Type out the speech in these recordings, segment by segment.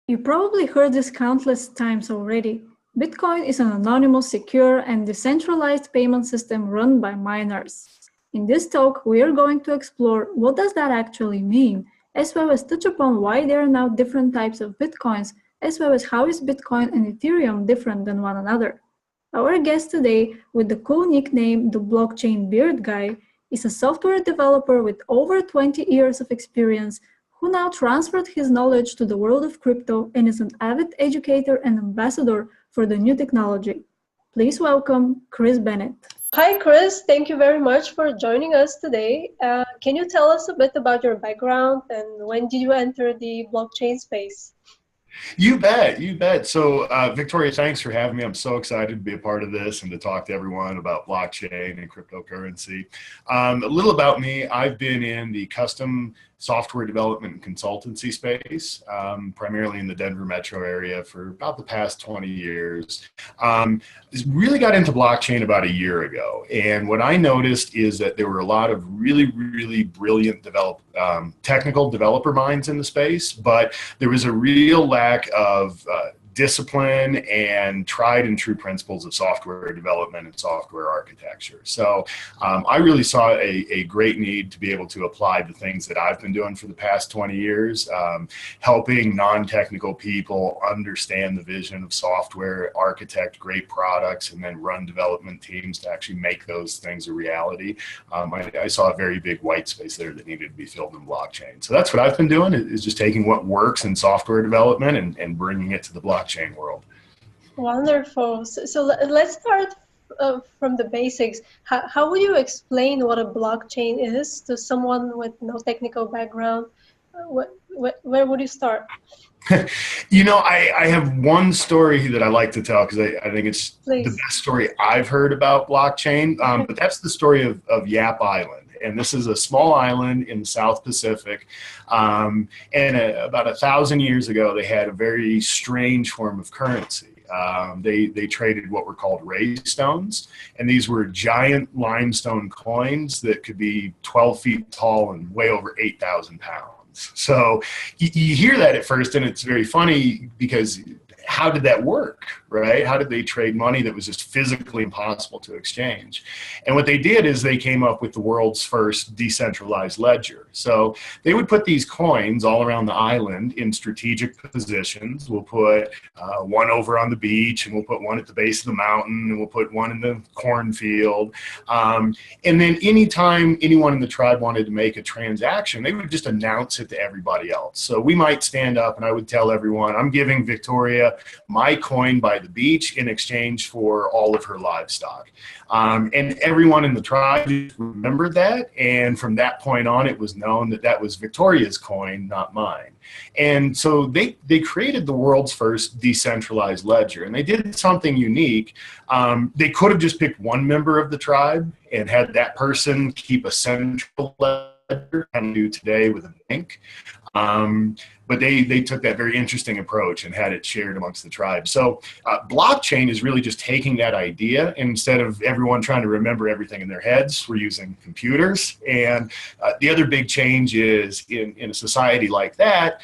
You probably heard this countless times already. Bitcoin is an anonymous, secure, and decentralized payment system run by miners. In this talk, we are going to explore what does that actually mean, as well as touch upon why there are now different types of Bitcoins, as well as how is Bitcoin and Ethereum different than one another. Our guest today, with the cool nickname the Blockchain Beard Guy, is a software developer with over 20 years of experience who now transferred his knowledge to the world of crypto and is an avid educator and ambassador for the new technology. Please welcome Chris Bennett. Hi, Chris. Thank you very much for joining us today. Can you tell us a bit about your background and when did you enter the blockchain space? You bet, you bet. So, Victoria, thanks for having me. I'm so excited to be a part of this and to talk to everyone about blockchain and cryptocurrency. A little about me, I've been in the custom software development and consultancy space, primarily in the Denver metro area for about the past 20 years. Really got into blockchain about a year ago. And what I noticed is that there were a lot of really brilliant technical developer minds in the space, but there was a real lack of discipline and tried and true principles of software development and software architecture. So I really saw a great need to be able to apply the things that I've been doing for the past 20 years, helping non-technical people understand the vision of software, architect great products, and then run development teams to actually make those things a reality. I saw a very big white space there that needed to be filled in blockchain. So that's what I've been doing, is just taking what works in software development and bringing it to the blockchain world. Wonderful. So let's start from the basics. How would you explain what a blockchain is to someone with no technical background? Where would you start? You know, I have one story that I like to tell because I think it's the best story I've heard about blockchain, but that's the story of Yap Island. And this is a small island in the South Pacific. And about 1,000 years ago, they had a very strange form of currency. They traded what were called ray stones, and these were giant limestone coins that could be 12 feet tall and weigh over 8,000 pounds. So you hear that at first, and it's very funny because how did that work, right? How did they trade money that was just physically impossible to exchange? And what they did is they came up with the world's first decentralized ledger. So they would put these coins all around the island in strategic positions. We'll put one over on the beach, and we'll put one at the base of the mountain, and we'll put one in the cornfield. And then anytime anyone in the tribe wanted to make a transaction, they would just announce it to everybody else. So we might stand up and I would tell everyone, I'm giving Victoria my coin by the beach in exchange for all of her livestock. And everyone in the tribe remembered that. And from that point on, it was known that that was Victoria's coin, not mine. And so they created the world's first decentralized ledger. And they did something unique. They could have just picked one member of the tribe and had that person keep a central ledger, kind of do today with a bank. But they took that very interesting approach and had it shared amongst the tribe. So blockchain is really just taking that idea, and instead of everyone trying to remember everything in their heads, we're using computers. And the other big change is in a society like that,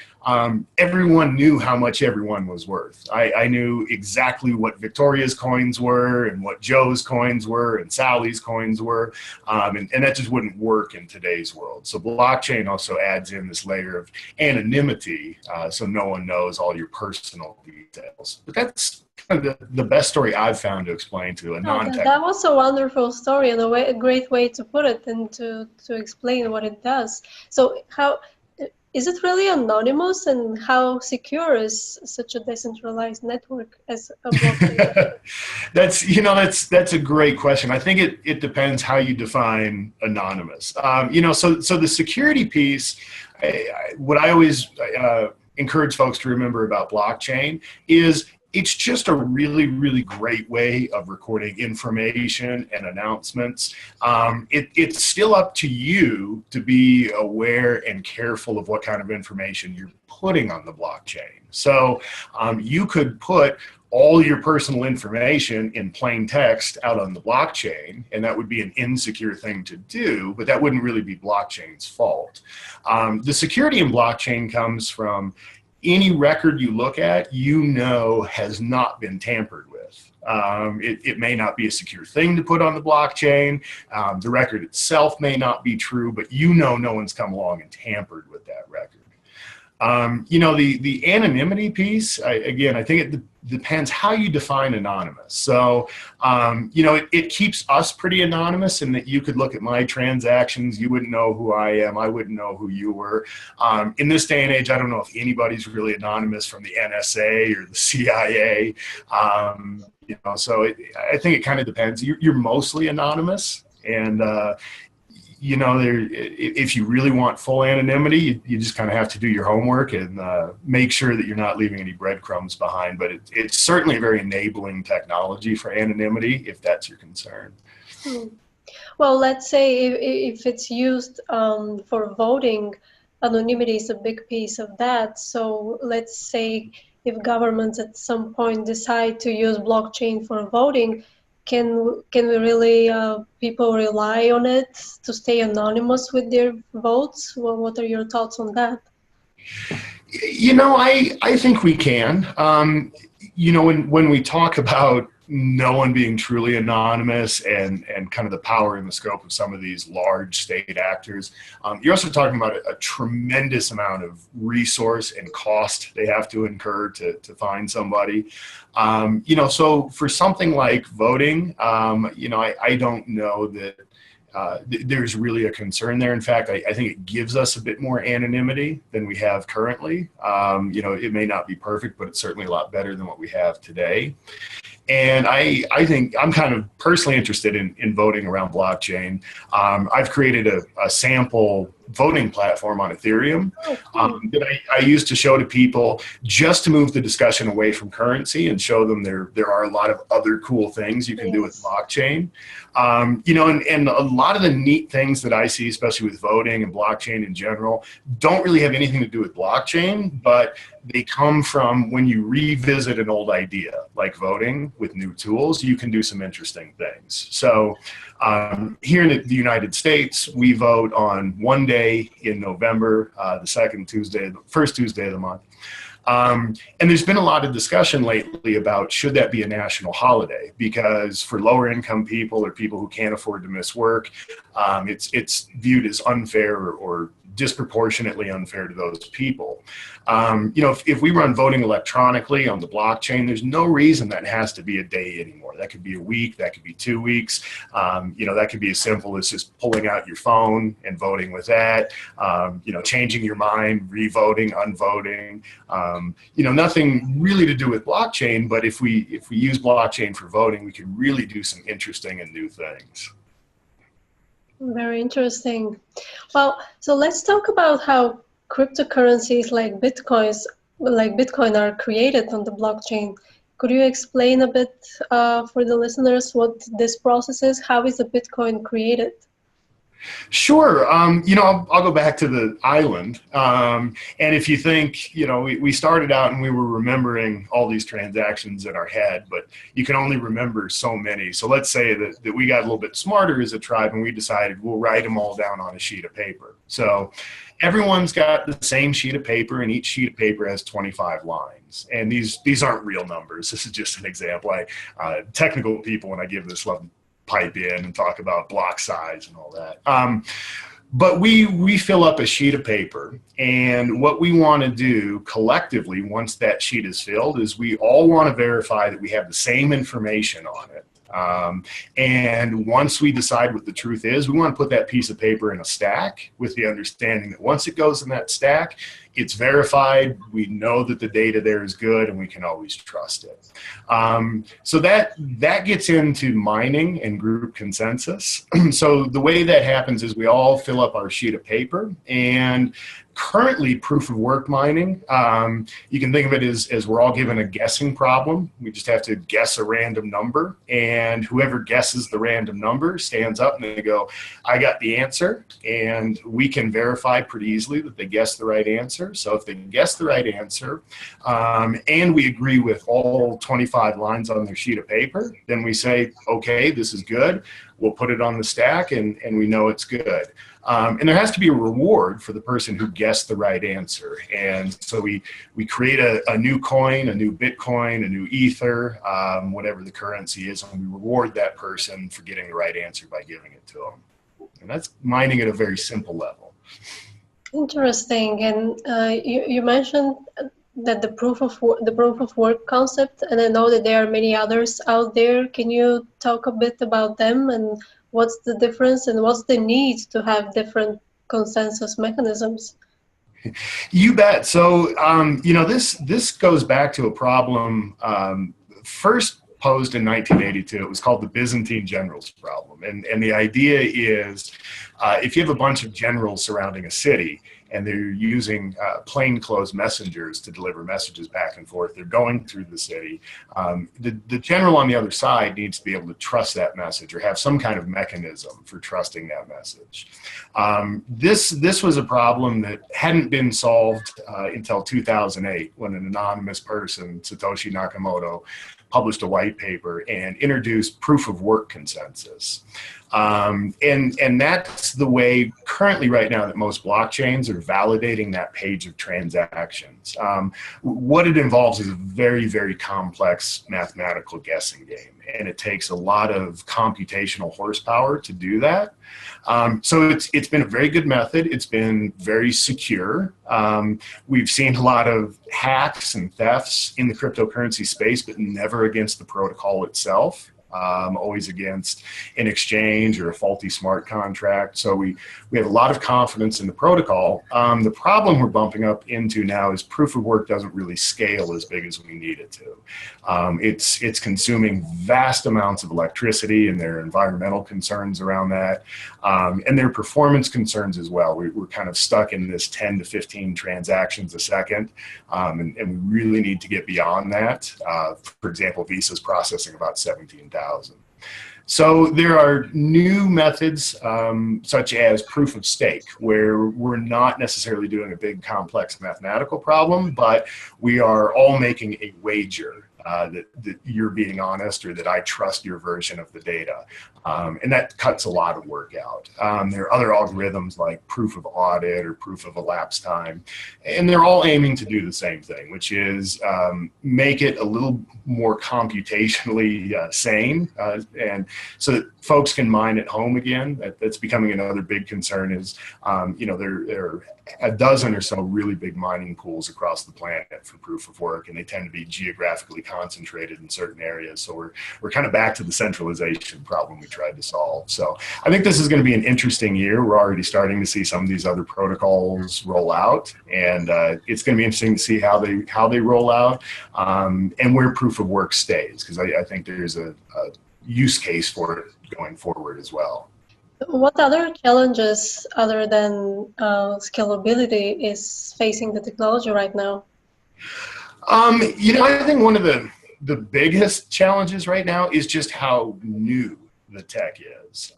everyone knew how much everyone was worth. I knew exactly what Victoria's coins were and what Joe's coins were and Sally's coins were. And that just wouldn't work in today's world. So blockchain also adds in this layer of anonymity, so no one knows all your personal details. But that's kind of the best story I've found to explain to a non-technical. That was a wonderful story and a great way to put it and to explain what it does. So how is it really anonymous, and how secure is such a decentralized network as a blockchain? That's a great question. I think it depends how you define anonymous. So the security piece, what I always encourage folks to remember about blockchain is it's just a really great way of recording information and announcements. It's still up to you to be aware and careful of what kind of information you're putting on the blockchain. So you could put all your personal information in plain text out on the blockchain, and that would be an insecure thing to do, but that wouldn't really be blockchain's fault. The security in blockchain comes from any record you look at, has not been tampered with. It may not be a secure thing to put on the blockchain. The record itself may not be true, but no one's come along and tampered with that record. The anonymity piece, I think it depends how you define anonymous. So, it keeps us pretty anonymous in that you could look at my transactions. You wouldn't know who I am. I wouldn't know who you were. In this day and age, I don't know if anybody's really anonymous from the NSA or the CIA. So I think it kind of depends. You're mostly anonymous. And, if you really want full anonymity, you just kind of have to do your homework and make sure that you're not leaving any breadcrumbs behind. But it's certainly a very enabling technology for anonymity, if that's your concern. Well, let's say if it's used for voting, anonymity is a big piece of that. So let's say if governments at some point decide to use blockchain for voting, can we really, people rely on it to stay anonymous with their votes? Well, what are your thoughts on that? I think we can. When we talk about no one being truly anonymous and kind of the power and the scope of some of these large state actors, you're also talking about a tremendous amount of resource and cost they have to incur to find somebody. So for something like voting, I don't know that there's really a concern there. In fact, I think it gives us a bit more anonymity than we have currently. It may not be perfect, but it's certainly a lot better than what we have today. And I think I'm kind of personally interested in voting around blockchain. I've created a sample voting platform on Ethereum that I use to show to people just to move the discussion away from currency and show them there are a lot of other cool things you can do with blockchain. And a lot of the neat things that I see, especially with voting and blockchain in general, don't really have anything to do with blockchain, but they come from when you revisit an old idea, like voting with new tools, you can do some interesting things. So here in the United States, we vote on one day in November, the first Tuesday of the month. And there's been a lot of discussion lately about should that be a national holiday, because for lower income people or people who can't afford to miss work, it's viewed as unfair or disproportionately unfair to those people. If we run voting electronically on the blockchain, there's no reason that has to be a day anymore. That could be a week, that could be 2 weeks. That could be as simple as just pulling out your phone and voting with that. Changing your mind, re-voting, unvoting. Nothing really to do with blockchain, but if we use blockchain for voting, we can really do some interesting and new things. Very interesting. Well, so let's talk about how cryptocurrencies like Bitcoin are created on the blockchain. Could you explain a bit for the listeners what this process is? How is a Bitcoin created? Sure. I'll go back to the island. And if you think, we started out and we were remembering all these transactions in our head, but you can only remember so many. So let's say that we got a little bit smarter as a tribe and we decided we'll write them all down on a sheet of paper. So everyone's got the same sheet of paper, and each sheet of paper has 25 lines. And these aren't real numbers. This is just an example. Technical people, when I give this, love pipe in and talk about block size and all that. But we fill up a sheet of paper, and what we want to do collectively once that sheet is filled is we all want to verify that we have the same information on it. And once we decide what the truth is, we want to put that piece of paper in a stack with the understanding that once it goes in that stack, it's verified, we know that the data there is good, and we can always trust it. So that gets into mining and group consensus. So the way that happens is we all fill up our sheet of paper, and currently proof of work mining, you can think of it as we're all given a guessing problem. We just have to guess a random number, and whoever guesses the random number stands up and they go, I got the answer, and we can verify pretty easily that they guessed the right answer. So if they guess the right answer, and we agree with all 25 lines on their sheet of paper, then we say, okay, this is good. We'll put it on the stack, and we know it's good. And there has to be a reward for the person who guessed the right answer. And so we create a new coin, a new Bitcoin, a new Ether, whatever the currency is, and we reward that person for getting the right answer by giving it to them. And that's mining at a very simple level. Interesting. And you mentioned that the proof of work concept, and I know that there are many others out there. Can you talk a bit about them and what's the difference and what's the need to have different consensus mechanisms? You bet. So, this goes back to a problem first posed in 1982. It was called the Byzantine generals problem. And the idea is if you have a bunch of generals surrounding a city and they're using plainclothes messengers to deliver messages back and forth, they're going through the city, the general on the other side needs to be able to trust that message or have some kind of mechanism for trusting that message. This was a problem that hadn't been solved until 2008 when an anonymous person, Satoshi Nakamoto, published a white paper and introduced proof of work consensus. And that's the way currently right now that most blockchains are validating that page of transactions. What it involves is a very, very complex mathematical guessing game, and it takes a lot of computational horsepower to do that. So it's been a very good method. It's been very secure. We've seen a lot of hacks and thefts in the cryptocurrency space, but never against the protocol itself. Always against an exchange or a faulty smart contract. So we have a lot of confidence in the protocol. The problem we're bumping up into now is proof of work doesn't really scale as big as we need it to. It's consuming vast amounts of electricity, and there are environmental concerns around that. And there are performance concerns as well. We're kind of stuck in this 10 to 15 transactions a second. And we really need to get beyond that. For example, Visa's processing about 17,000. So there are new methods such as proof of stake, where we're not necessarily doing a big complex mathematical problem, but we are all making a wager that you're being honest, or that I trust your version of the data. And that cuts a lot of work out. There are other algorithms like proof of audit or proof of elapsed time, and they're all aiming to do the same thing, which is make it a little more computationally sane, and so that folks can mine at home again. That's becoming another big concern is, there are a dozen or so really big mining pools across the planet for proof of work, and they tend to be geographically concentrated in certain areas. So we're kind of back to the centralization problem we tried to solve. So I think this is going to be an interesting year. We're already starting to see some of these other protocols roll out, and it's going to be interesting to see how they roll out, and where proof of work stays, because I think there's a use case for it going forward as well. What other challenges other than scalability is facing the technology right now? I think one of the biggest challenges right now is just how new the tech is.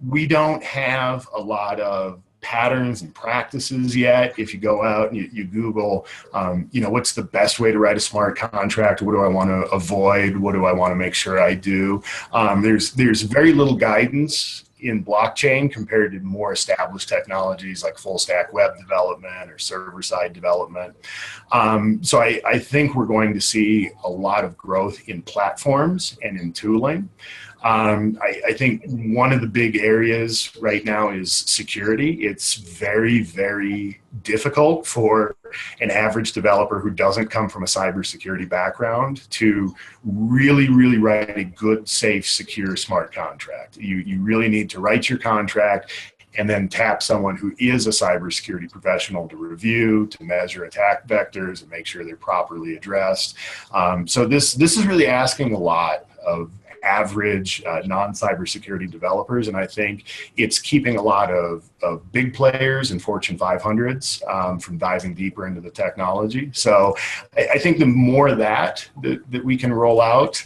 We don't have a lot of patterns and practices yet. If you go out and you Google, what's the best way to write a smart contract? What do I want to avoid? What do I want to make sure I do? There's very little guidance in blockchain compared to more established technologies like full stack web development or server side development. So I think we're going to see a lot of growth in platforms and in tooling. I think one of the big areas right now is security. It's very, very difficult for an average developer who doesn't come from a cybersecurity background to really, really write a good, safe, secure, smart contract. You really need to write your contract and then tap someone who is a cybersecurity professional to review, to measure attack vectors and make sure they're properly addressed. So this is really asking a lot of average non-cybersecurity developers, and I think it's keeping a lot of big players and Fortune 500s from diving deeper into the technology. So I think the more of that we can roll out,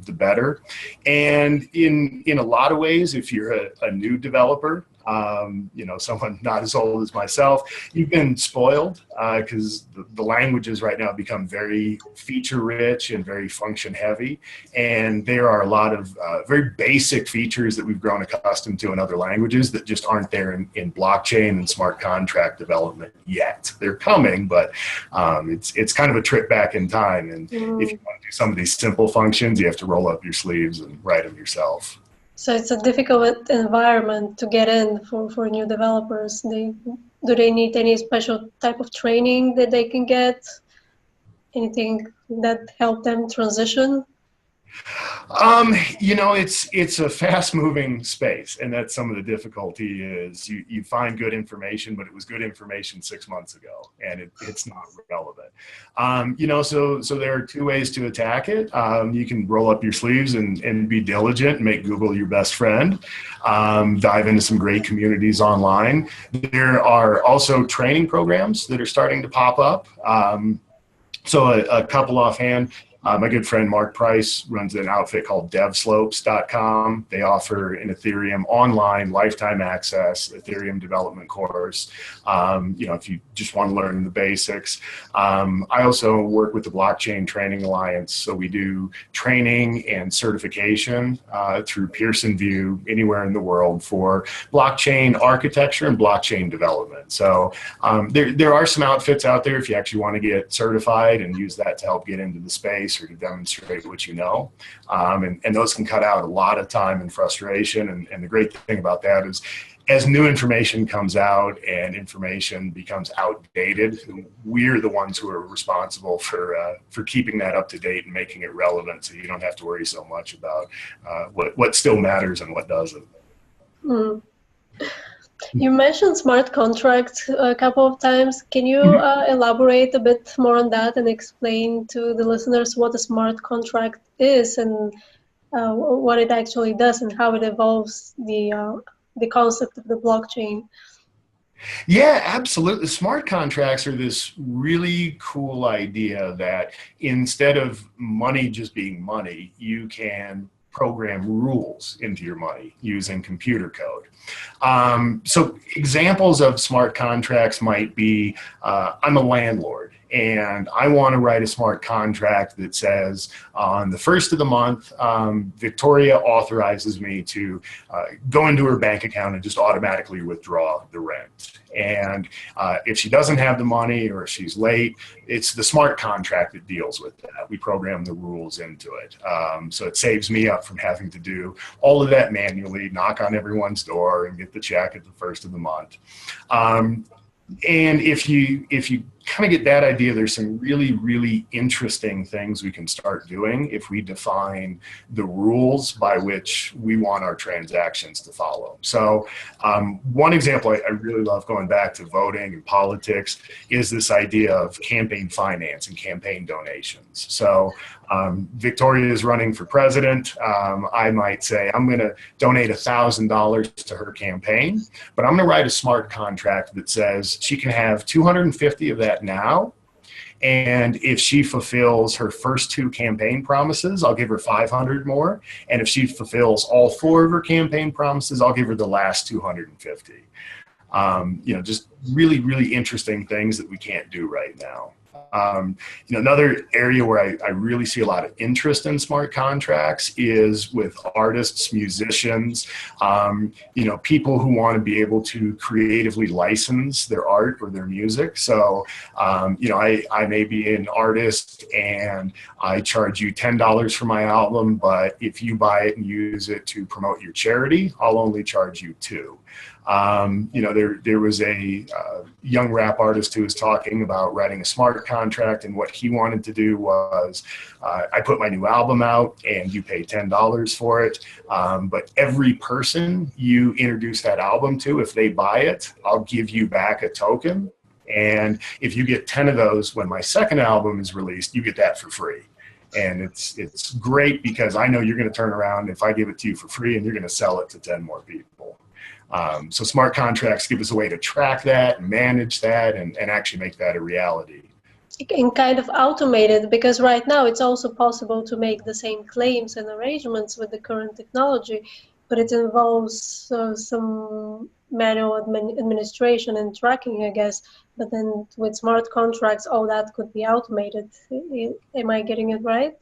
the better. And in a lot of ways, if you're a new developer, you know, someone not as old as myself, you've been spoiled because the languages right now become very feature rich and very function heavy. And there are a lot of very basic features that we've grown accustomed to in other languages that just aren't there in blockchain and smart contract development yet. They're coming, but it's kind of a trip back in time. And if you want to do some of these simple functions, you have to roll up your sleeves and write them yourself. So it's a difficult environment to get in for new developers. Do they need any special type of training that they can get? Anything that help them transition? You know, it's a fast-moving space, and that's some of the difficulty is you find good information, but it was good information 6 months ago, and it's not relevant. You know, so there are two ways to attack it. You can roll up your sleeves and be diligent and make Google your best friend. Dive into some great communities online. There are also training programs that are starting to pop up. So a couple offhand. My good friend Mark Price runs an outfit called devslopes.com. They offer an Ethereum online lifetime access Ethereum development course. You know, if you just want to learn the basics. I also work with the Blockchain Training Alliance. So we do training and certification through Pearson VUE anywhere in the world for blockchain architecture and blockchain development. So there are some outfits out there if you actually want to get certified and use that to help get into the space or to demonstrate what you know. And those can cut out a lot of time and frustration. And the great thing about that is as new information comes out and information becomes outdated, we're the ones who are responsible for keeping that up to date and making it relevant so you don't have to worry so much about what still matters and what doesn't. Mm. You mentioned smart contracts a couple of times. Can you elaborate a bit more on that and explain to the listeners what a smart contract is and what it actually does and how it evolves the concept of the blockchain? Yeah, absolutely. Smart contracts are this really cool idea that instead of money just being money, you can program rules into your money using computer code. So examples of smart contracts might be, I'm a landlord and I want to write a smart contract that says on the first of the month, Victoria authorizes me to go into her bank account and just automatically withdraw the rent. And if she doesn't have the money or if she's late, it's the smart contract that deals with that. We program the rules into it. So it saves me up from having to do all of that manually, knock on everyone's door and get the check at the first of the month. And if you kind of get that idea, there's some really, really interesting things we can start doing if we define the rules by which we want our transactions to follow. So one example I really love going back to voting and politics is this idea of campaign finance and campaign donations. So Victoria is running for president. I might say, I'm going to donate $1,000 to her campaign, but I'm going to write a smart contract that says she can have 250 of that now. And if she fulfills her first 2 campaign promises, I'll give her 500 more. And if she fulfills all 4 of her campaign promises, I'll give her the last 250. You know, just really, really interesting things that we can't do right now. You know, another area where I really see a lot of interest in smart contracts is with artists, musicians, you know, people who want to be able to creatively license their art or their music. So, you know, I may be an artist and I charge you $10 for my album, but if you buy it and use it to promote your charity, I'll only charge you $2. You know, there was a young rap artist who was talking about writing a smart contract, and what he wanted to do was, I put my new album out and you pay $10 for it, but every person you introduce that album to, if they buy it, I'll give you back a token. And if you get 10 of those when my second album is released, you get that for free. And it's great because I know you're going to turn around if I give it to you for free and you're going to sell it to 10 more people. So smart contracts give us a way to track that, manage that, and actually make that a reality. And kind of automate it, because right now it's also possible to make the same claims and arrangements with the current technology but it involves some manual administration and tracking, I guess. But then with smart contracts, all that could be automated. Am I getting it right?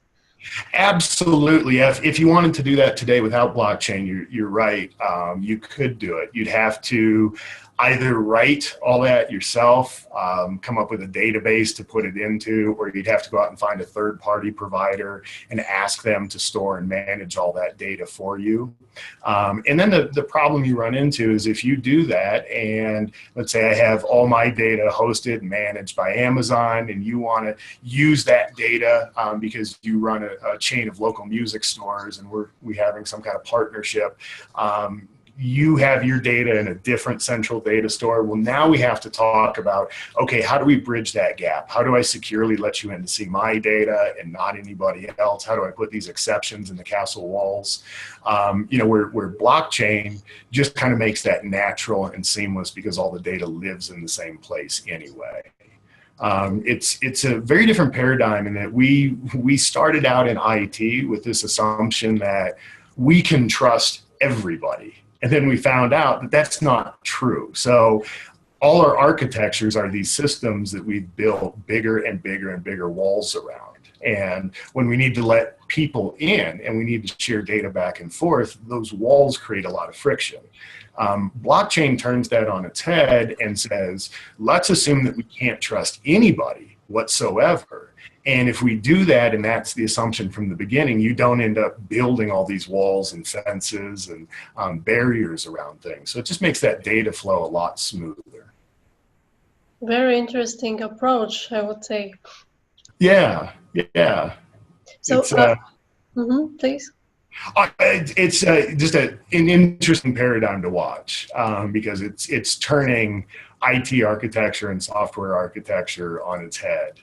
Absolutely. If you wanted to do that today without blockchain, you're right. You could do it. You'd have to either write all that yourself, come up with a database to put it into, or you'd have to go out and find a third-party provider and ask them to store and manage all that data for you. And then the problem you run into is if you do that, and let's say I have all my data hosted and managed by Amazon, and you want to use that data because you run a chain of local music stores, and we're having some kind of partnership. You have your data in a different central data store. Well, now we have to talk about, okay, how do we bridge that gap? How do I securely let you in to see my data and not anybody else? How do I put these exceptions in the castle walls? You know, where blockchain just kind of makes that natural and seamless because all the data lives in the same place anyway. It's a very different paradigm in that we started out in IT with this assumption that we can trust everybody. And then we found out that that's not true. So all our architectures are these systems that we've built bigger and bigger and bigger walls around. And when we need to let people in and we need to share data back and forth, those walls create a lot of friction. Blockchain turns that on its head and says, let's assume that we can't trust anybody whatsoever. And if we do that, and that's the assumption from the beginning, you don't end up building all these walls and fences and barriers around things. So it just makes that data flow a lot smoother. Very interesting approach, I would say. Yeah, yeah. So, please. It's just an interesting paradigm to watch because it's turning IT architecture and software architecture on its head,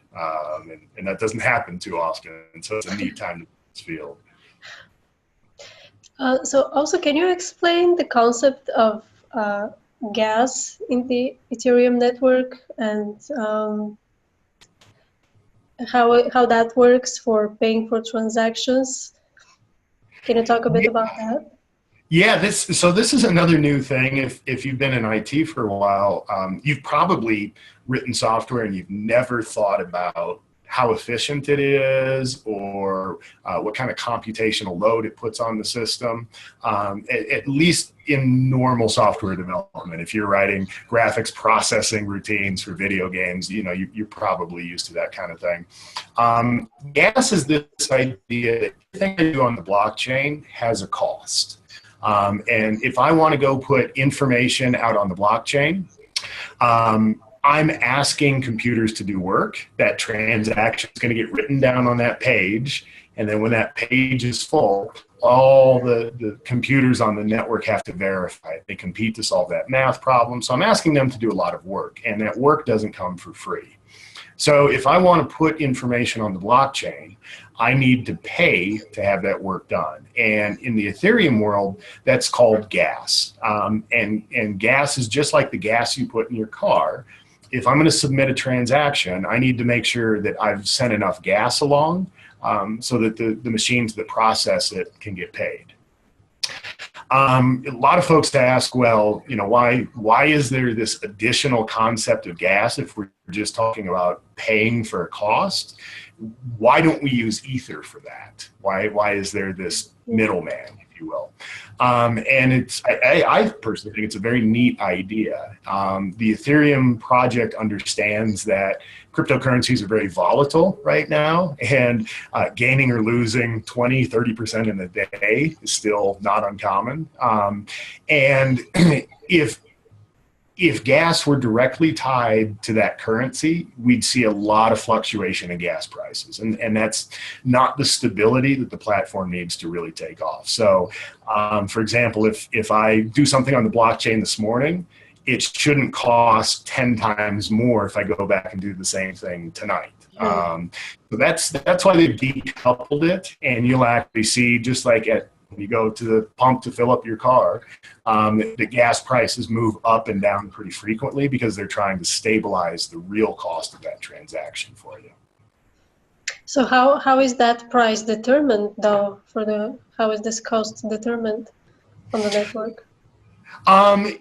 and that doesn't happen too often. And so it's a neat time to this field. So also, can you explain the concept of gas in the Ethereum network and how that works for paying for transactions? Can you talk a bit about that? Yeah, this is another new thing. If you've been in IT for a while, you've probably written software and you've never thought about how efficient it is or what kind of computational load it puts on the system, at least in normal software development. If you're writing graphics processing routines for video games, you know, you're probably used to that kind of thing. Gas is this idea that everything I do on the blockchain has a cost. And if I want to go put information out on the blockchain, I'm asking computers to do work. That transaction is going to get written down on that page. And then when that page is full, all the computers on the network have to verify it. They compete to solve that math problem. So I'm asking them to do a lot of work, and that work doesn't come for free. So if I want to put information on the blockchain, I need to pay to have that work done. And in the Ethereum world, that's called gas. And gas is just like the gas you put in your car. If I'm going to submit a transaction, I need to make sure that I've sent enough gas along so that the machines that process it can get paid. A lot of folks ask, well, you know, why is there this additional concept of gas if we're just talking about paying for a cost? Why don't we use Ether for that? Why is there this middleman, if you will? And I personally think it's a very neat idea. The Ethereum project understands that cryptocurrencies are very volatile right now, and gaining or losing 20, 30% in a day is still not uncommon. And if gas were directly tied to that currency, we'd see a lot of fluctuation in gas prices. And that's not the stability that the platform needs to really take off. So, for example, if I do something on the blockchain this morning, it shouldn't cost 10 times more if I go back and do the same thing tonight. So that's why they've decoupled it. And you'll actually see, just like when you go to the pump to fill up your car, the gas prices move up and down pretty frequently because they're trying to stabilize the real cost of that transaction for you. So how is that price determined, though? How is this cost determined? on the network?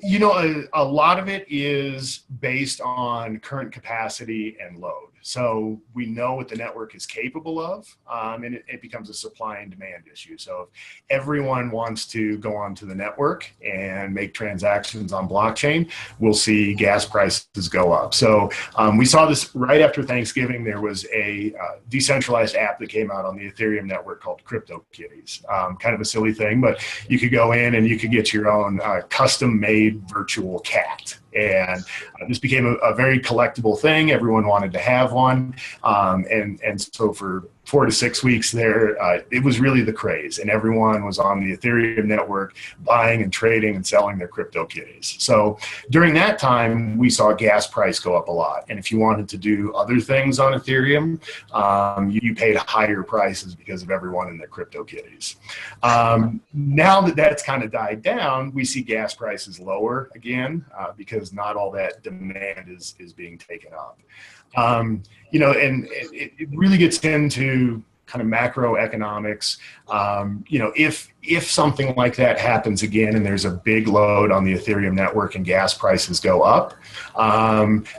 You know, a lot of it is based on current capacity and load. So we know what the network is capable of, and it becomes a supply and demand issue. So if everyone wants to go onto the network and make transactions on blockchain, we'll see gas prices go up. So we saw this right after Thanksgiving. There was a decentralized app that came out on the Ethereum network called CryptoKitties. Kind of a silly thing, but you could go in and you could get your own custom-made virtual cat. And this became a very collectible thing. Everyone wanted to have one. And so for 4 to 6 weeks there, it was really the craze. And everyone was on the Ethereum network buying and trading and selling their CryptoKitties. So during that time, we saw gas price go up a lot. And if you wanted to do other things on Ethereum, you paid higher prices because of everyone in their CryptoKitties. Now that that's kind of died down, we see gas prices lower again because not all that demand is being taken up. You know, and it really gets into kind of macroeconomics. You know, if something like that happens again and there's a big load on the Ethereum network and gas prices go up,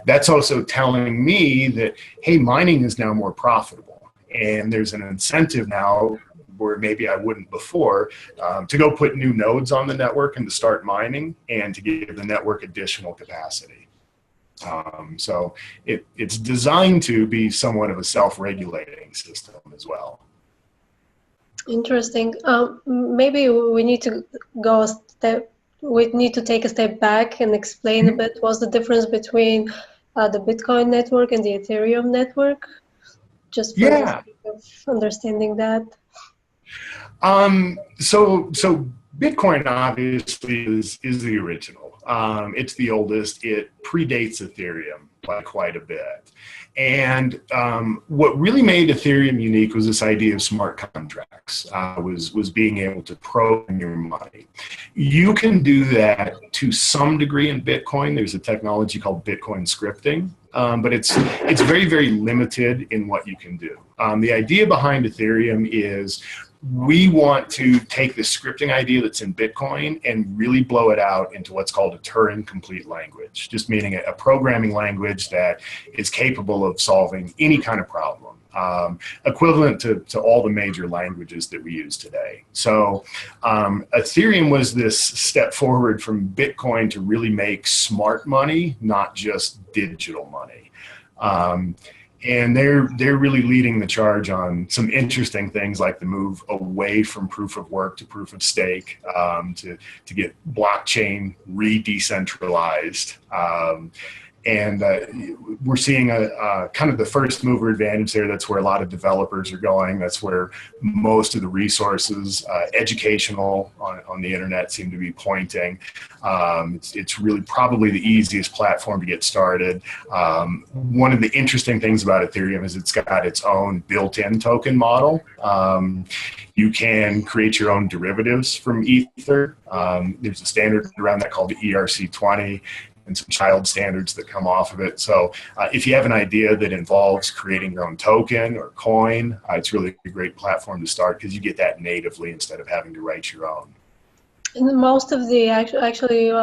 that's also telling me that, hey, mining is now more profitable. And there's an incentive now where maybe I wouldn't before, to go put new nodes on the network and to start mining and to give the network additional capacity. So it's designed to be somewhat of a self-regulating system as well. Interesting. Maybe we need to go a step. We need to take a step back and explain a bit what's the difference between the Bitcoin network and the Ethereum network, just for the sake of understanding that. So Bitcoin obviously is the original. It's the oldest. It predates Ethereum by quite a bit. And what really made Ethereum unique was this idea of smart contracts, was being able to program your money. You can do that to some degree in Bitcoin. There's a technology called Bitcoin scripting, but it's very, very limited in what you can do. The idea behind Ethereum is we want to take the scripting idea that's in Bitcoin and really blow it out into what's called a Turing-complete language, just meaning a programming language that is capable of solving any kind of problem, equivalent to all the major languages that we use today. So Ethereum was this step forward from Bitcoin to really make smart money, not just digital money. And they're really leading the charge on some interesting things like the move away from proof of work to proof of stake, to get blockchain re-decentralized. And we're seeing a kind of the first mover advantage there. That's where a lot of developers are going. That's where most of the resources, educational on the internet, seem to be pointing. It's really probably the easiest platform to get started. One of the interesting things about Ethereum is it's got its own built-in token model. You can create your own derivatives from Ether. There's a standard around that called the ERC20. And some child standards that come off of it. So if you have an idea that involves creating your own token or coin, it's really a great platform to start because you get that natively instead of having to write your own. And most of the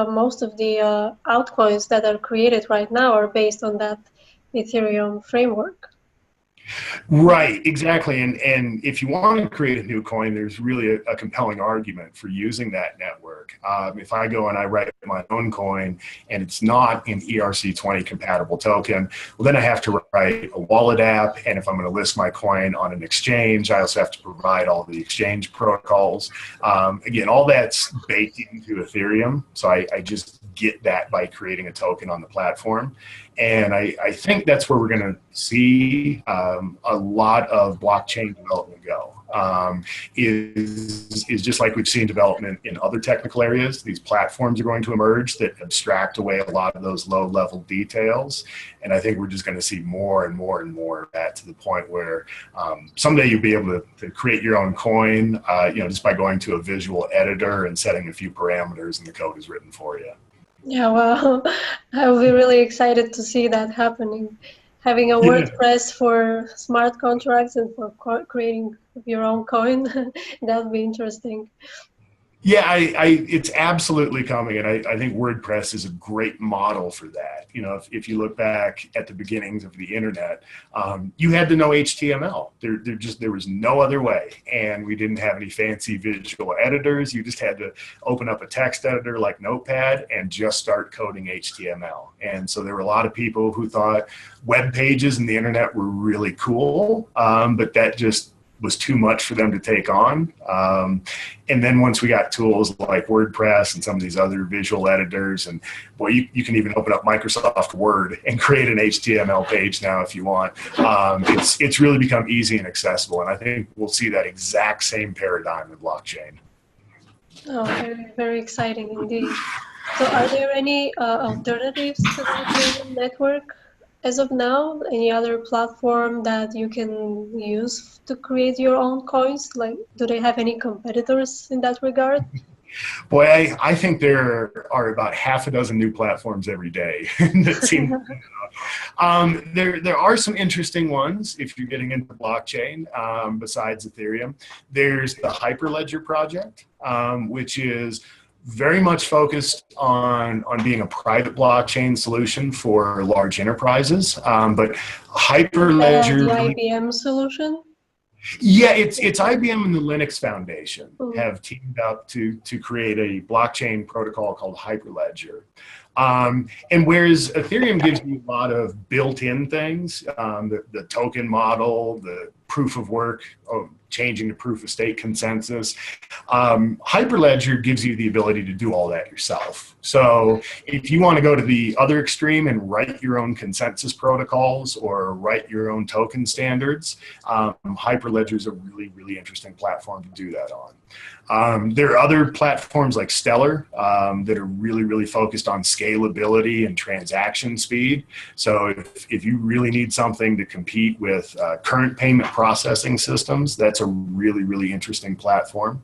most of the altcoins that are created right now are based on that Ethereum framework. Right, exactly. And if you want to create a new coin, there's really a compelling argument for using that network. If I go and I write my own coin and it's not an ERC20 compatible token, well, then I have to write a wallet app. And if I'm going to list my coin on an exchange, I also have to provide all the exchange protocols. Again, all that's baked into Ethereum. So I just get that by creating a token on the platform. And I think that's where we're going to see a lot of blockchain development go. Is just like we've seen development in other technical areas. These platforms are going to emerge that abstract away a lot of those low-level details. And I think we're just going to see more and more and more of that, to the point where someday you'll be able to create your own coin, just by going to a visual editor and setting a few parameters, and the code is written for you. Yeah, well, I'll be really excited to see that happening. Having a WordPress for smart contracts and for creating your own coin, that would be interesting. Yeah, it's absolutely coming, and I think WordPress is a great model for that. You know, if you look back at the beginnings of the internet, you had to know HTML. There was no other way, and we didn't have any fancy visual editors. You just had to open up a text editor like Notepad and just start coding HTML. And so there were a lot of people who thought web pages and the internet were really cool, but that just was too much for them to take on. And then once we got tools like WordPress and some of these other visual editors, and boy, you can even open up Microsoft Word and create an HTML page now if you want. It's really become easy and accessible, and I think we'll see that exact same paradigm in blockchain. Oh, very, very exciting indeed. So are there any alternatives to the Ethereum network as of now? Any other platform that you can use to create your own coins? Like, do they have any competitors in that regard? Boy, I think there are about half a dozen new platforms every day that seem there are some interesting ones if you're getting into blockchain besides Ethereum. There's the Hyperledger project, which is very much focused on being a private blockchain solution for large enterprises. But Hyperledger... The IBM solution? Yeah, it's IBM and the Linux Foundation have teamed up to create a blockchain protocol called Hyperledger. And whereas Ethereum gives you a lot of built-in things, the token model, the proof of work, changing the proof of stake consensus, Hyperledger gives you the ability to do all that yourself. So if you want to go to the other extreme and write your own consensus protocols or write your own token standards, Hyperledger is a really, really interesting platform to do that on. There are other platforms like Stellar that are really, really focused on scalability and transaction speed. So if you really need something to compete with current payment processing systems, that's a really, really interesting platform.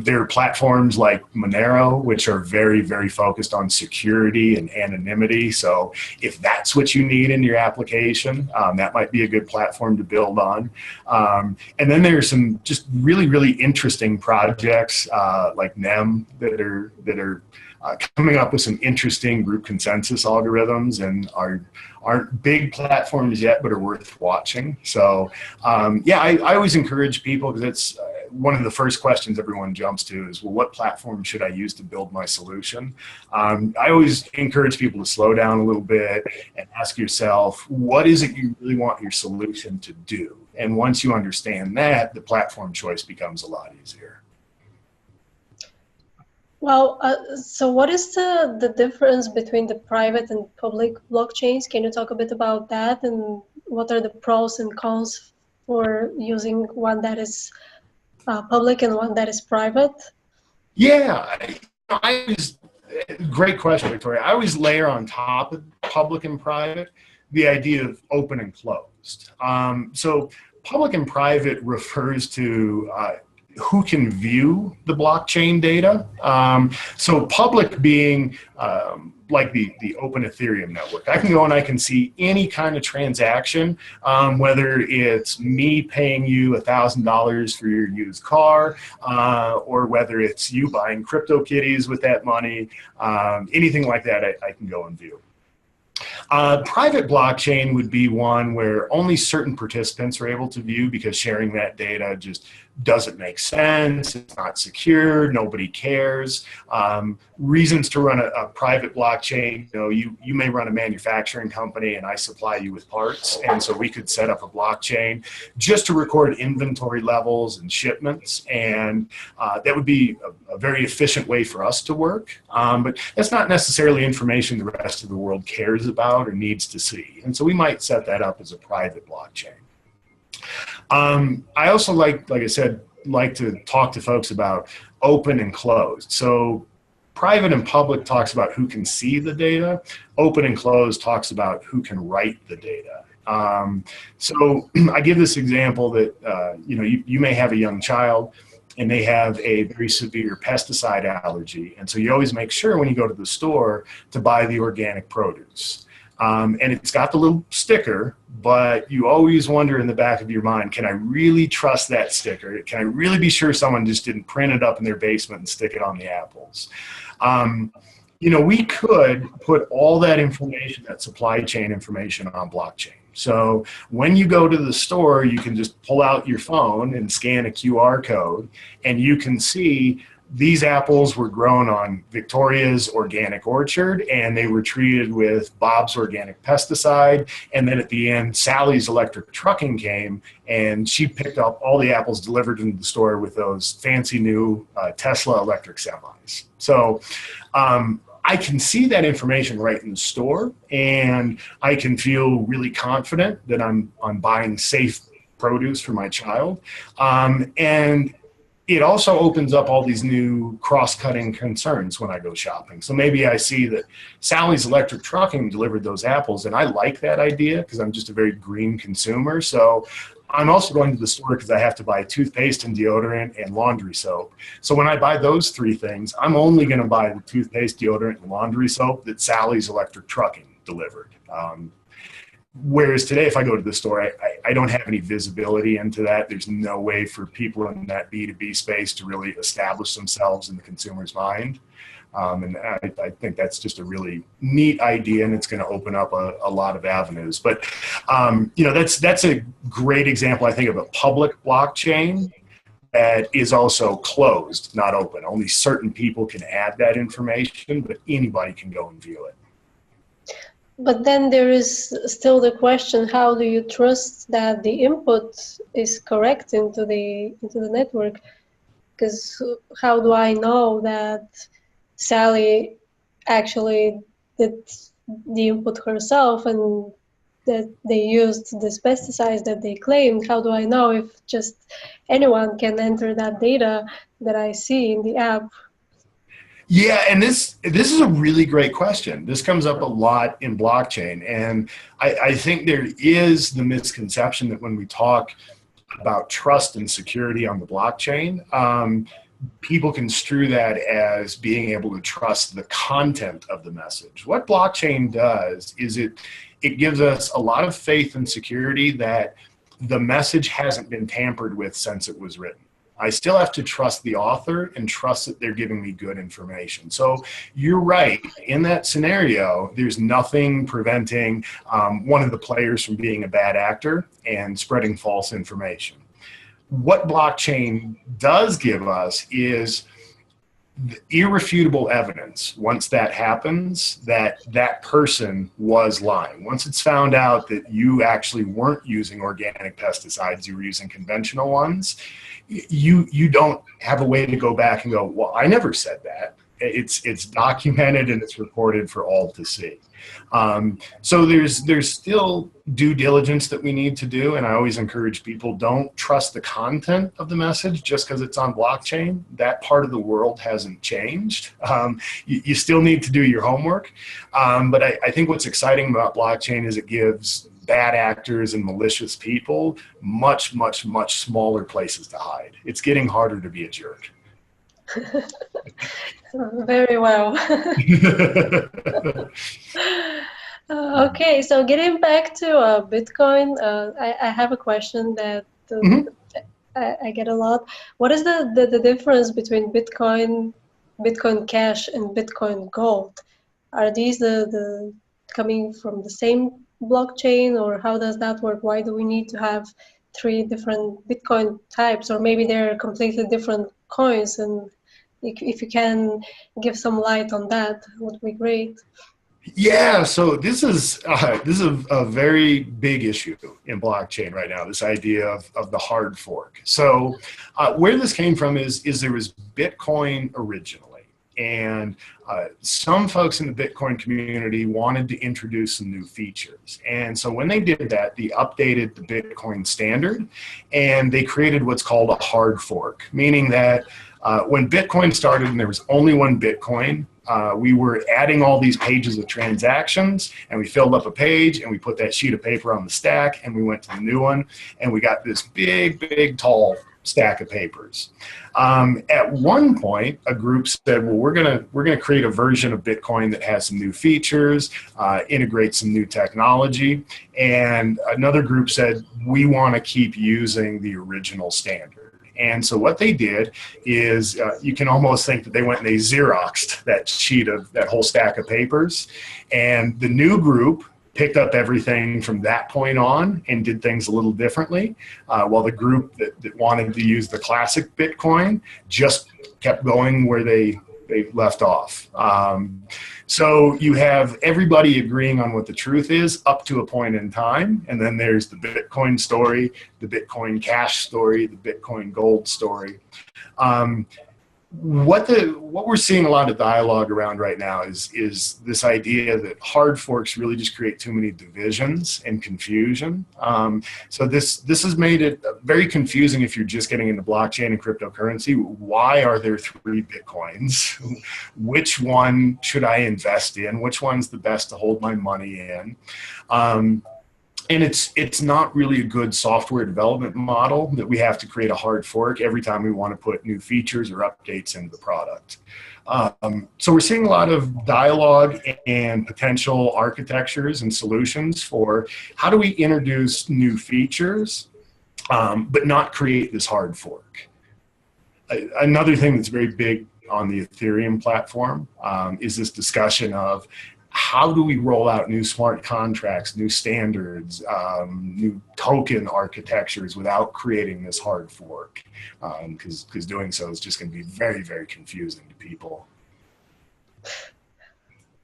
There are platforms like Monero, which are very, very focused on security and anonymity. So if that's what you need in your application, that might be a good platform to build on. And then there's some just really, really interesting projects like NEM that are coming up with some interesting group consensus algorithms and aren't big platforms yet, but are worth watching. So yeah, I always encourage people, because it's one of the first questions everyone jumps to is, well, what platform should I use to build my solution? I always encourage people to slow down a little bit and ask yourself, what is it you really want your solution to do? And once you understand that, the platform choice becomes a lot easier. Well, so what is the difference between the private and public blockchains? Can you talk a bit about that, and what are the pros and cons for using one that is public and one that is private? Yeah, great question, Victoria. I always layer on top of public and private the idea of open and closed. So public and private refers to who can view the blockchain data. So public being like the open Ethereum network. I can go and I can see any kind of transaction, whether it's me paying you $1,000 for your used car, or whether it's you buying CryptoKitties with that money, anything like that I can go and view. Private blockchain would be one where only certain participants are able to view, because sharing that data just doesn't make sense. It's not secure. Nobody cares. Reasons to run a private blockchain, you may run a manufacturing company and I supply you with parts. And so we could set up a blockchain just to record inventory levels and shipments. And that would be a very efficient way for us to work. But that's not necessarily information the rest of the world cares about or needs to see. And so we might set that up as a private blockchain. I also like I said, like to talk to folks about open and closed. So private and public talks about who can see the data. Open and closed talks about who can write the data. So I give this example that, you may have a young child and they have a very severe pesticide allergy. And so you always make sure when you go to the store to buy the organic produce. And it's got the little sticker, but you always wonder in the back of your mind, can I really trust that sticker? Can I really be sure someone just didn't print it up in their basement and stick it on the apples? You know, we could put all that information, that supply chain information, on blockchain. So when you go to the store, you can just pull out your phone and scan a QR code, and you can see these apples were grown on Victoria's organic orchard, and they were treated with Bob's organic pesticide. And then at the end, Sally's electric trucking came, and she picked up all the apples delivered into the store with those fancy new Tesla electric semis. So I can see that information right in the store, and I can feel really confident that I'm buying safe produce for my child. And it also opens up all these new cross-cutting concerns when I go shopping. So maybe I see that Sally's electric trucking delivered those apples, and I like that idea because I'm just a very green consumer. So I'm also going to the store because I have to buy toothpaste and deodorant and laundry soap. So when I buy those three things, I'm only going to buy the toothpaste, deodorant, and laundry soap that Sally's electric trucking delivered. Whereas today, if I go to the store, I don't have any visibility into that. There's no way for people in that B2B space to really establish themselves in the consumer's mind. And I think that's just a really neat idea, and it's going to open up a lot of avenues. But, you know, that's a great example, I think, of a public blockchain that is also closed, not open. Only certain people can add that information, but anybody can go and view it. But then there is still the question: how do you trust that the input is correct into the network? Because how do I know that Sally actually did the input herself and that they used this pesticide that they claimed? How do I know if just anyone can enter that data that I see in the app? Yeah, and this is a really great question. This comes up a lot in blockchain, and I think there is the misconception that when we talk about trust and security on the blockchain, people construe that as being able to trust the content of the message. What blockchain does is it gives us a lot of faith and security that the message hasn't been tampered with since it was written. I still have to trust the author and trust that they're giving me good information. So you're right. In that scenario, there's nothing preventing one of the players from being a bad actor and spreading false information. What blockchain does give us is irrefutable evidence, once that happens, that that person was lying. Once it's found out that you actually weren't using organic pesticides, you were using conventional ones, you don't have a way to go back and go, well, I never said that. It's documented and it's reported for all to see. So there's still due diligence that we need to do, and I always encourage people, don't trust the content of the message just because it's on blockchain. That part of the world hasn't changed. You still need to do your homework, but I think what's exciting about blockchain is it gives bad actors and malicious people much, much, much smaller places to hide. It's getting harder to be a jerk. Very well. Okay, so getting back to Bitcoin, I have a question that I get a lot. What is the difference between Bitcoin Cash, and Bitcoin Gold? Are these the coming from the same blockchain, or how does that work? Why do we need to have 3 different Bitcoin types, or maybe they're completely different coins? And if you can give some light on that, would be great. Yeah, so this is a very big issue in blockchain right now, this idea of the hard fork. So where this came from is there was Bitcoin originally. And some folks in the Bitcoin community wanted to introduce some new features. And so when they did that, they updated the Bitcoin standard, and they created what's called a hard fork, meaning that when Bitcoin started and there was only one Bitcoin, we were adding all these pages of transactions, and we filled up a page, and we put that sheet of paper on the stack, and we went to the new one, and we got this big, big, tall stack of papers. At one point, a group said, well, we're gonna create a version of Bitcoin that has some new features, integrate some new technology. And another group said, we want to keep using the original standard. And so what they did is, you can almost think that they went and they Xeroxed that whole stack of papers. And the new group picked up everything from that point on and did things a little differently, while the group that wanted to use the classic Bitcoin just kept going where they left off. So you have everybody agreeing on what the truth is up to a point in time, and then there's the Bitcoin story, the Bitcoin Cash story, the Bitcoin Gold story. What we're seeing a lot of dialogue around right now is this idea that hard forks really just create too many divisions and confusion. So this has made it very confusing if you're just getting into blockchain and cryptocurrency. Why are there 3 Bitcoins? Which one should I invest in? Which one's the best to hold my money in? And it's not really a good software development model that we have to create a hard fork every time we want to put new features or updates into the product. So we're seeing a lot of dialogue and potential architectures and solutions for how do we introduce new features, but not create this hard fork. Another thing that's very big on the Ethereum platform is this discussion of how do we roll out new smart contracts, new standards, new token architectures without creating this hard fork? Because doing so is just going to be very, very confusing to people.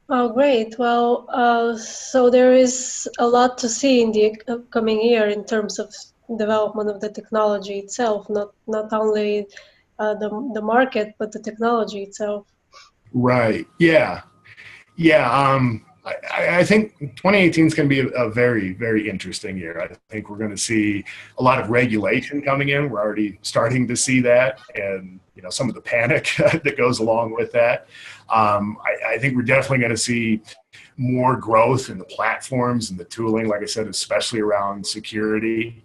Oh, great. Well, so there is a lot to see in the upcoming year in terms of development of the technology itself, not only the market, but the technology itself. Right. Yeah. Yeah, I think 2018 is going to be a very, very interesting year. I think we're going to see a lot of regulation coming in. We're already starting to see that, and some of the panic that goes along with that. I think we're definitely going to see more growth in the platforms and the tooling, like I said, especially around security.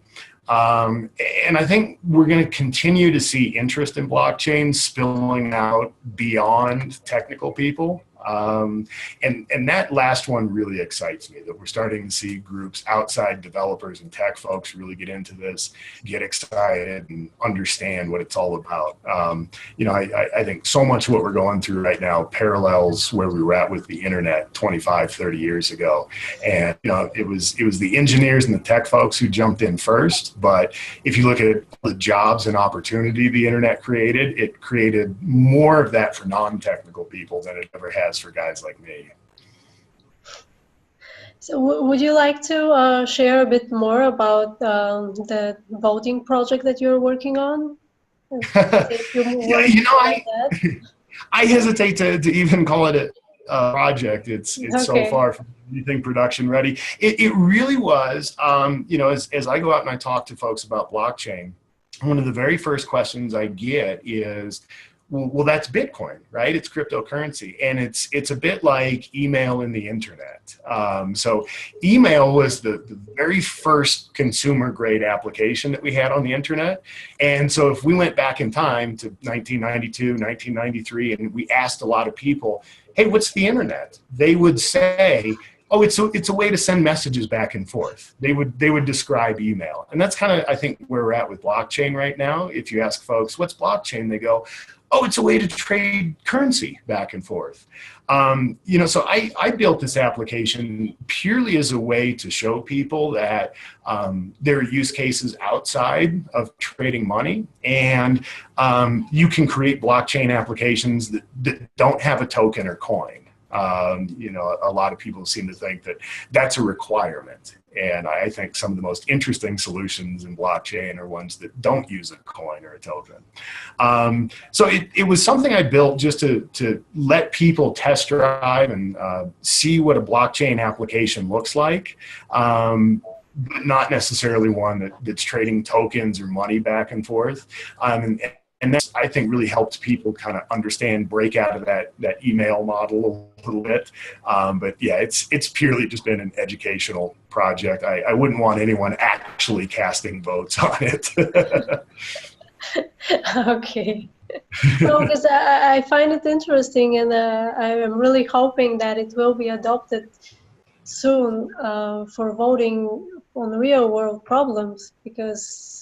And I think we're going to continue to see interest in blockchain spilling out beyond technical people. And that last one really excites me, that we're starting to see groups outside developers and tech folks really get into this, get excited and understand what it's all about. I think so much of what we're going through right now parallels where we were at with the internet 25, 30 years ago. And, it was the engineers and the tech folks who jumped in first. But if you look at the jobs and opportunity the internet created, it created more of that for non-technical people than it ever has for guys like me. So would you like to share a bit more about the voting project that you're working on? I hesitate to even call it a project. It's okay. So far from anything production ready. It really was, as I go out and I talk to folks about blockchain, one of the very first questions I get is, well, that's Bitcoin, right? It's cryptocurrency, and it's a bit like email and the internet. So email was the very first consumer-grade application that we had on the internet. And so if we went back in time to 1992, 1993, and we asked a lot of people, hey, what's the internet? They would say, oh, it's a way to send messages back and forth. They would describe email. And that's kind of, I think, where we're at with blockchain right now. If you ask folks, what's blockchain? They go, oh, it's a way to trade currency back and forth. So I built this application purely as a way to show people that there are use cases outside of trading money, and you can create blockchain applications that don't have a token or coin. A lot of people seem to think that that's a requirement. And I think some of the most interesting solutions in blockchain are ones that don't use a coin or a token. So it was something I built just to let people test drive and see what a blockchain application looks like, but not necessarily one that's trading tokens or money back and forth. And that's, I think, really helped people kind of understand, break out of that email model a little bit. But yeah, it's purely just been an educational project. I wouldn't want anyone actually casting votes on it. Okay. No, because I find it interesting, and I am really hoping that it will be adopted soon for voting on real world problems, because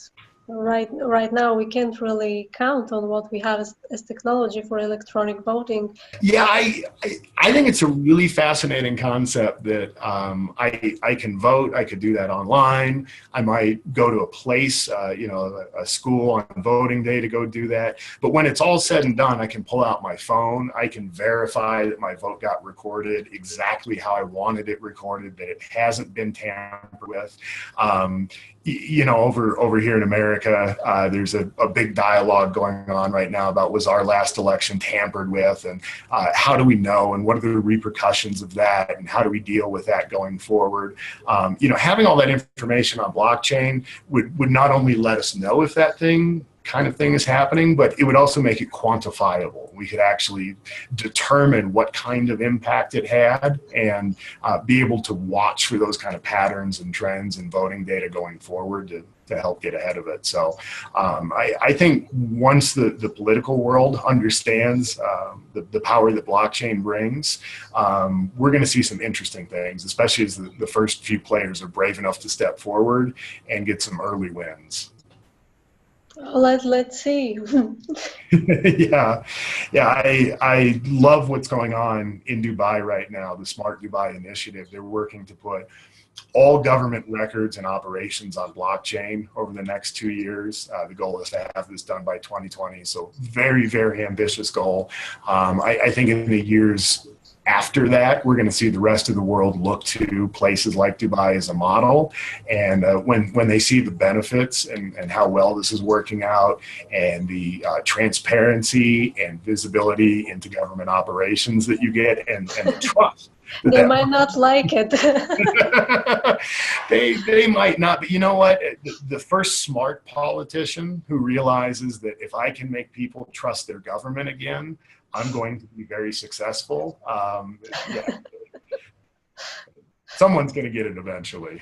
right now we can't really count on what we have as technology for electronic voting. Yeah, I think it's a really fascinating concept that I can vote. I could do that online. I might go to a place, a school on voting day to go do that. But when it's all said and done, I can pull out my phone. I can verify that my vote got recorded exactly how I wanted it recorded, that it hasn't been tampered with. Over here in America, there's a big dialogue going on right now about, was our last election tampered with, and how do we know, and what are the repercussions of that, and how do we deal with that going forward? Having all that information on blockchain would not only let us know if that kind of thing is happening, but it would also make it quantifiable. We could actually determine what kind of impact it had, and be able to watch for those kind of patterns and trends in voting data going forward to help get ahead of it. So I think once the political world understands the power that blockchain brings, we're going to see some interesting things, especially as the first few players are brave enough to step forward and get some early wins. Let's see. Yeah, I love what's going on in Dubai right now, the Smart Dubai initiative. They're working to put all government records and operations on blockchain over the next 2 years. The goal is to have this done by 2020, so very, very ambitious goal. I think in the years after that, we're going to see the rest of the world look to places like Dubai as a model. And when they see the benefits and how well this is working out, and the transparency and visibility into government operations that you get, and the trust. They might not like it. They might not, but you know what? The first smart politician who realizes that if I can make people trust their government again, I'm going to be very successful. Yeah. Someone's going to get it eventually.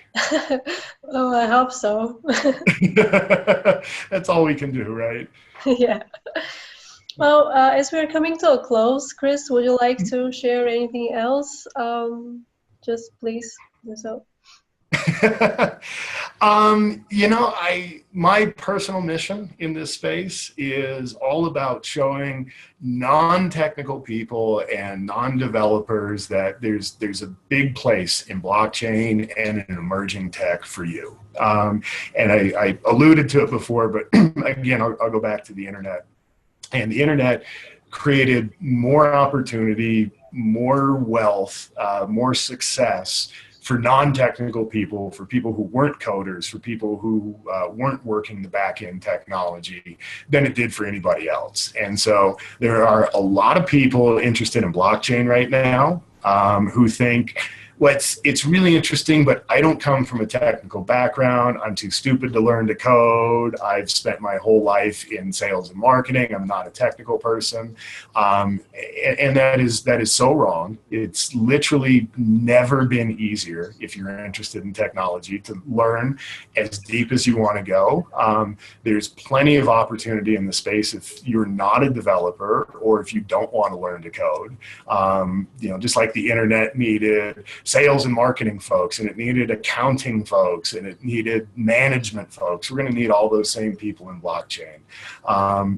Oh, I hope so. That's all we can do, right? Yeah. Well, as we're coming to a close, Kris, would you like to share anything else? Just please do so. My personal mission in this space is all about showing non-technical people and non-developers that there's a big place in blockchain and in emerging tech for you. And I alluded to it before, but again, I'll go back to the internet. And the internet created more opportunity, more wealth, more success for non-technical people, for people who weren't coders, for people who weren't working the back-end technology, than it did for anybody else. And so there are a lot of people interested in blockchain right now who think, well, it's really interesting, but I don't come from a technical background. I'm too stupid to learn to code. I've spent my whole life in sales and marketing. I'm not a technical person. And that is so wrong. It's literally never been easier, if you're interested in technology, to learn as deep as you want to go. There's plenty of opportunity in the space if you're not a developer, or if you don't want to learn to code. Just like the internet needed sales and marketing folks, and it needed accounting folks, and it needed management folks. We're going to need all those same people in blockchain.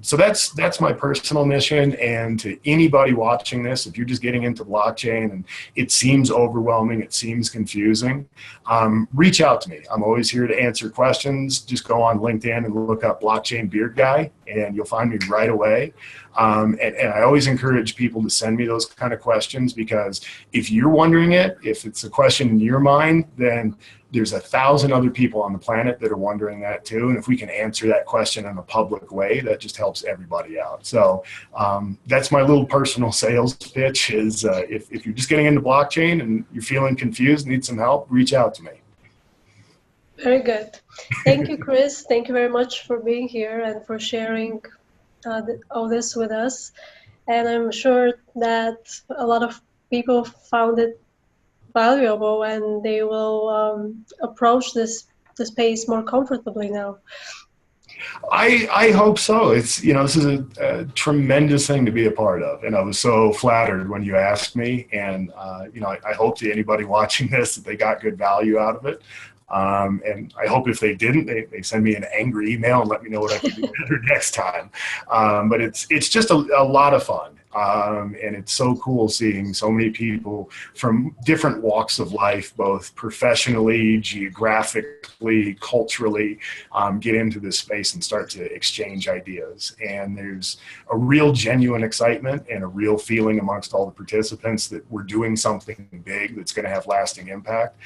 So that's my personal mission. And to anybody watching this, if you're just getting into blockchain and it seems overwhelming, it seems confusing, reach out to me. I'm always here to answer questions. Just go on LinkedIn and look up Blockchain Beard Guy, and you'll find me right away. And I always encourage people to send me those kind of questions, because if you're wondering it, if it's a question in your mind, then there's 1,000 other people on the planet that are wondering that too. And if we can answer that question in a public way, that just helps everybody out. So that's my little personal sales pitch is if you're just getting into blockchain and you're feeling confused, need some help, reach out to me. Very good. Thank you, Kris. Thank you very much for being here and for sharing all this with us. And I'm sure that a lot of people found it valuable, and they will approach this space more comfortably now. I hope so. It's, you know, this is a tremendous thing to be a part of. And I was so flattered when you asked me. And, you know, I hope to anybody watching this that they got good value out of it. And I hope if they didn't, they send me an angry email and let me know what I can do better next time. But it's just a lot of fun. And it's so cool seeing so many people from different walks of life, both professionally, geographically, culturally, get into this space and start to exchange ideas. And there's a real genuine excitement and a real feeling amongst all the participants that we're doing something big that's going to have lasting impact.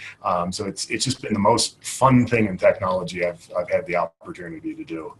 So it's just been the most fun thing in technology I've had the opportunity to do.